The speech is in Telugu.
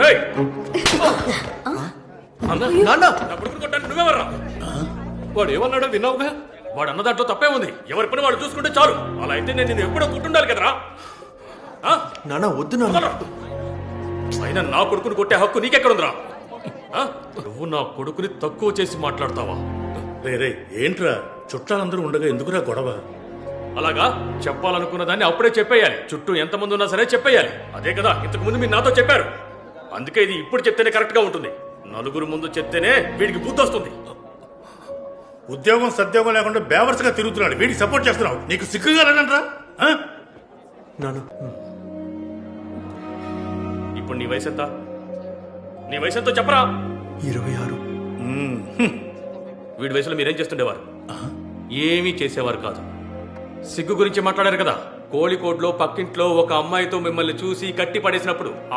రేయ్! నాన్న, నా కొడుకుని కొట్టడానికి నువ్వెవర్రా? వాడు ఏమన్నాడో విన్నావుగా? వాడు అన్న దాంట్లో తప్పే ఉంది. ఎవరి పని వాడు చూసుకుంటే చాలు. అలా అయితే నేను నిన్ను ఎప్పుడో కొట్టుండాలి కదరా. నాన్న వద్దు నాన్న. అయినా నా కొడుకుని కొట్టే హక్కు నీకెక్కడుందిరా? నువ్వు నా కొడుకుని తక్కువ చేసి మాట్లాడతావా? రే ఏంట్రా, చుట్టాలందరూ ఉండగా ఎందుకురా గొడవ? అలాగా చెప్పాలనుకున్న దాన్ని అప్పుడే చెప్పేయాలి. చుట్టూ ఎంతమంది ఉన్నా సరే చెప్పేయాలి. అదే కదా ఇంతకు ముందు మీరు నాతో చెప్పారు. అందుకే ఇది ఇప్పుడు చెప్తేనే కరెక్ట్ గా ఉంటుంది. నలుగురు ముందు చెప్తేనే వీడికి బుద్ధి వస్తుంది. ఉద్యోగం సద్యోగం లేకుండా బేవర్స్గా తిరుగుతున్నాడు, వీడికి సపోర్ట్ చేస్తున్నావు. నీకు సిగ్గుగా లేదంట్రా? నాన్న ఇప్పుడు నీ వయసు ఎంత? నీ వయసు ఎంతో చెప్పరా? 26. వీడి వయసులో మీరేం చేస్తుండేవారు? ఏమీ చేసేవారు కాదు. సిగ్గు గురించి మాట్లాడారు కదా. కోళికోడ్లో పక్కింట్లో ఒక అమ్మాయితో మిమ్మల్ని చూసి కట్టి పడేసినప్పుడు ఆ